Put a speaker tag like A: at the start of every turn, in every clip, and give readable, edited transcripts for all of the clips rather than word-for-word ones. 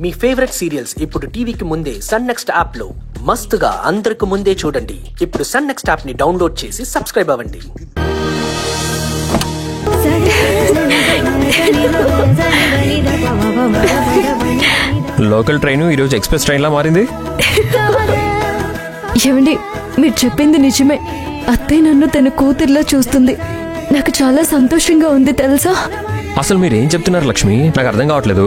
A: మీ favourite serials ఇప్పుడు టీవీకి ముందే సన్ నెక్స్ట్ యాప్ లో మస్తుగా అందరికి ముందే చూడండి. ఇప్పుడు సన్ నెక్స్ట్ యాప్ ని డౌన్లోడ్ చేసి సబ్స్క్రైబ్ అవ్వండి.
B: లోకల్ ట్రైన్ ఈరోజు ఎక్స్ప్రెస్ ట్రైన్ లా మారింది.
C: ఏమండి, మీరు చెప్పింది నిజమే. అత్తయ్య నన్ను తన కూతుర్లా చూస్తుంది. నాకు చాలా సంతోషంగా ఉంది తెలుసా.
B: అసలు మీరేం చెప్తున్నారు లక్ష్మి? నాకు అర్థం కావట్లేదు.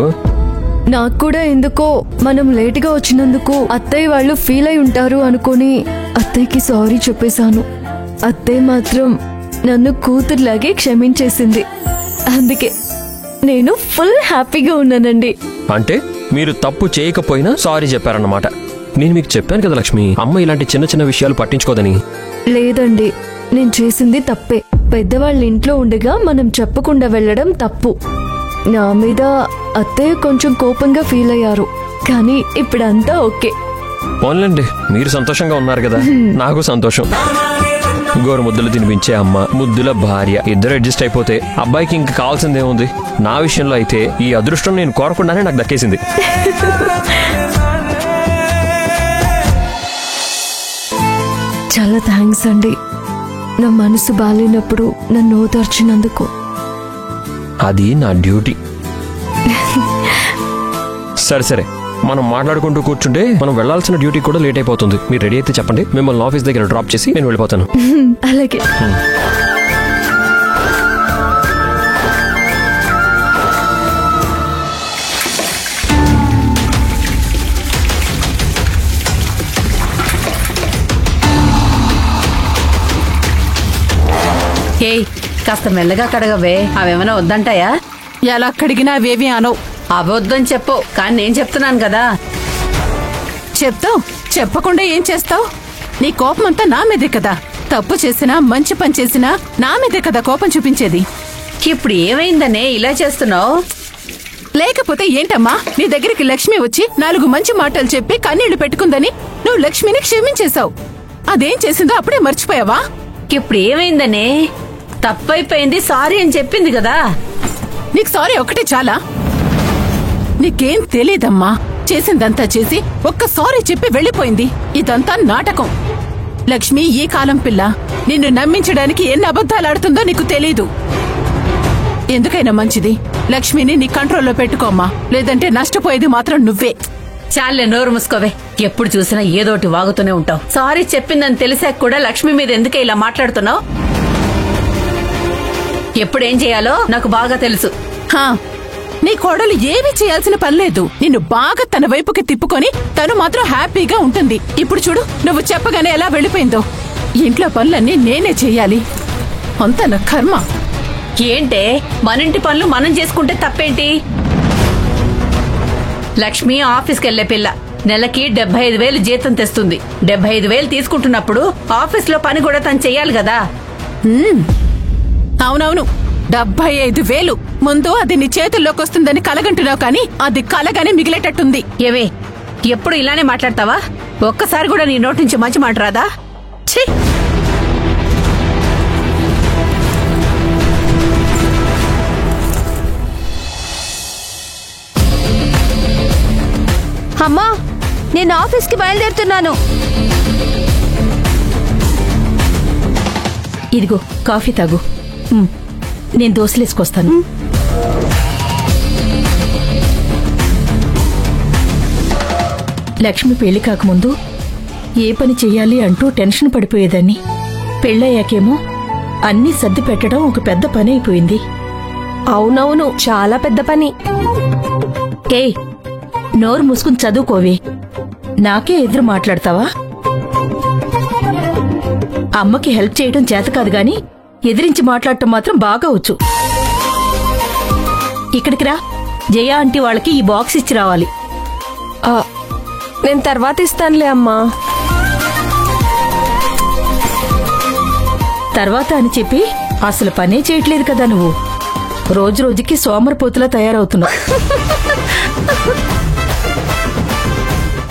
C: నాకు కూడా ఎందుకో మనం లేటుగా వచ్చినందుకు అత్తయ్య వాళ్ళు ఫీల్ అయి ఉంటారు అనుకుని అత్తయ్యకి సారీ చెప్పేశాను. అత్తయ్య మాత్రం నన్ను కూతుర్లాగే క్షమించేసింది. అందుకే నేను ఫుల్ హ్యాపీగా ఉన్నానండి.
B: అంటే మీరు తప్పు చేయకపోయినా సారీ చెప్పారన్నమాట. నేను మీకు చెప్పాను కదా లక్ష్మి, అమ్మ ఇలాంటి చిన్న చిన్న విషయాలు పట్టించుకోదని.
C: లేదండి, నేను చేసింది తప్పే. పెద్దవాళ్ళ ఇంట్లో ఉండగా మనం చెప్పకుండా వెళ్ళడం తప్పు. నా మీద అత్తయ్య కొంచెం కోపంగా ఫీల్ అయ్యారు, కానీ ఇప్పుడంతా ఓకే.
B: పోన్లండి, మీరు సంతోషంగా ఉన్నారు కదా, నాకు సంతోషం. గోరు ముద్దులు తినిపించే అమ్మ, ముద్దుల భార్య, ఇద్దరు అడ్జస్ట్ అయిపోతే అబ్బాయికి ఇంకా కావాల్సిందేముంది? నా విషయంలో అయితే ఈ అదృష్టం నేను కోరకుండానే నాకు దక్కేసింది.
C: చాలా థ్యాంక్స్ అండి, నా మనసు బాలేనప్పుడు నన్ను ఓదార్చినందుకు.
B: అది నా డ్యూటీ. సరే సరే, మనం మాట్లాడుకుంటూ కూర్చుంటే మనం వెళ్లాల్సిన డ్యూటీ కూడా లేట్ అయిపోతుంది. మీరు రెడీ అయితే చెప్పండి, మిమ్మల్ని ఆఫీస్ దగ్గర డ్రాప్ చేసి నేను వెళ్ళిపోతాను.
C: అలాగే.
D: కాస్త మెల్లగా కడగవే, అవేమైనా వద్దంటాయా?
E: ఎలా కడిగినా అవేవి అనవు.
D: అవి వద్దని చెప్పు, కానీ నేను చెప్తున్నాను కదా.
E: చెప్తావు, చెప్పకుండా ఏం చేస్తావు? నీ కోపం అంతా నా మీదే కదా. తప్పు చేసినా మంచి పని చేసినా నా మీదే కదా కోపం చూపించేది.
D: ఇప్పుడు ఏమైందనే ఇలా చేస్తున్నావు?
E: లేకపోతే ఏంటమ్మా, నీ దగ్గరికి లక్ష్మి వచ్చి 4 మంచి మాటలు చెప్పి కన్నీళ్లు పెట్టుకుందని నువ్వు లక్ష్మిని క్షమించేశావు. అదేం చేసిందో అప్పుడే మర్చిపోయావా?
D: ఇప్పుడు ఏమైందనే? తప్పైపోయింది, సారీ అని చెప్పింది కదా.
E: నీకు సారీ ఒకటే చాలా? నీకేం తెలీదమ్మా, చేసిందంతా చేసి ఒక్క సారీ చెప్పి వెళ్ళిపోయింది. ఇదంతా నాటకం. లక్ష్మి ఈ కాలం పిల్ల, నిన్ను నమ్మించడానికి ఎన్ని అబద్ధాలాడుతుందో నీకు తెలీదు. ఎందుకైనా మంచిది లక్ష్మిని నీ కంట్రోల్లో పెట్టుకోమ్మా, లేదంటే నష్టపోయేది మాత్రం నువ్వే.
D: చాలే, నోరు మూసుకోవే. ఎప్పుడు చూసినా ఏదోటి వాగుతూనే ఉంటావు. సారీ చెప్పిందని తెలిసాక కూడా లక్ష్మి మీద ఎందుకే ఇలా మాట్లాడుతున్నావు? ఎప్పుడేం చేయాలో నాకు బాగా తెలుసు.
E: నీ కోడలు ఏమీ చేయాల్సిన పనిలేదు. నిన్ను బాగా తన వైపుకి తిప్పుకొని తను మాత్రం హ్యాపీగా ఉంటుంది. ఇప్పుడు చూడు, నువ్వు చెప్పగానే ఎలా వెళ్ళిపోయిందో. ఇంట్లో పనులన్నీ నేనే చెయ్యాలి. అంత నా కర్మ.
D: ఏంటే, మనింటి పనులు మనం చేసుకుంటే తప్పేంటి? లక్ష్మి ఆఫీస్కి వెళ్లే పిల్ల, నెలకి 75,000 జీతం తెస్తుంది. 75,000 తీసుకుంటున్నప్పుడు ఆఫీస్లో పని కూడా తను చెయ్యాలి కదా.
E: అవునవును, 75,000. ముందు అది నీ చేతుల్లోకి వస్తుందని కలగంటున్నావు, కానీ అది కలగానే మిగిలేటట్టుంది.
D: ఏవే, ఎప్పుడు ఇలానే మాట్లాడతావా? ఒక్కసారి కూడా నీ నోటి నుంచి మంచి మాట రాదా? ఛీ!
C: అమ్మా, నేను ఆఫీస్కి బయలుదేరుతున్నాను.
D: ఇదిగో కాఫీ తాగు, నేను దోశలేసుకొస్తాను. లక్ష్మి పెళ్లి కాకముందు ఏ పని చెయ్యాలి అంటూ టెన్షన్ పడిపోయేదాన్ని. పెళ్ళయ్యాకేమో అన్నీ సర్ది పెట్టడం ఒక పెద్ద పని అయిపోయింది.
C: అవునవును, చాలా పెద్ద పని.
D: ఏయ్, నోరు మూసుకుని చదువుకోవే. నాకే ఎదురు మాట్లాడతావా? అమ్మకి హెల్ప్ చేయడం చేత కాదు గాని ఎదిరించి మాట్లాడటం మాత్రం బాగా వచ్చు. ఇక్కడికి రా, జయ ఆంటీ వాళ్ళకి ఈ బాక్స్ ఇచ్చి రావాలి.
C: నేను తర్వాత ఇస్తానులే అమ్మా.
D: తర్వాత అని చెప్పి అసలు పనే చేయట్లేదు కదా నువ్వు. రోజు రోజుకి సోమరిపోతులా తయారవుతున్నావు.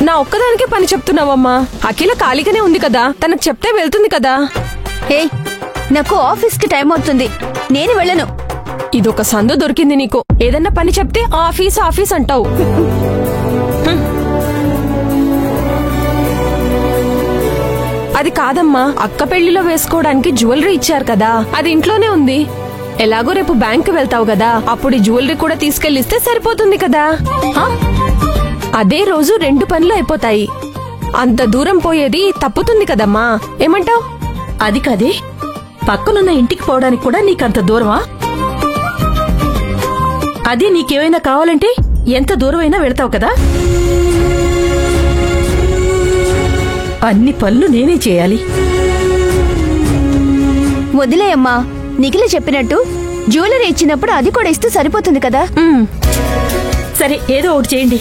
C: నా ఒక్కదానికే పని చెప్తున్నావమ్మా. అఖిల ఖాళీగానే ఉంది కదా, తనకు చెప్తే వెళ్తుంది కదా.
F: నాకు ఆఫీస్కి టైం అవుతుంది, నేను వెళ్ళను.
C: ఇదొక సందు దొరికింది నీకు. ఏదన్నా పని చెప్తే ఆఫీస్ ఆఫీస్ అంటావు.
G: అది కాదమ్మా, అక్క పెళ్లిలో వేసుకోవడానికి జ్యువెలరీ ఇచ్చారు కదా, అది ఇంట్లోనే ఉంది. ఎలాగో రేపు బ్యాంక్ వెళ్తావు కదా, అప్పుడు ఈ జ్యువెలరీ కూడా తీసుకెళ్లిస్తే సరిపోతుంది కదా. అదే రోజు 2 పనులు అయిపోతాయి. అంత దూరం పోయేది తప్పుతుంది కదమ్మా, ఏమంటావ్?
D: అది కాదే, పక్కనున్న ఇంటికి పోవడానికి కూడా నీకంత దూరమా? అది నీకేమైనా కావాలంటే ఎంత దూరమైనా వెళ్తావు కదా. అన్ని పనులు నేనే చేయాలి.
F: వదిలేయమ్మా, నిఖిల చెప్పినట్టు జ్యువెలరీ ఇచ్చినప్పుడు అది కూడా ఇస్తే సరిపోతుంది కదా.
D: సరే, ఏదో ఒకటి చేయండి.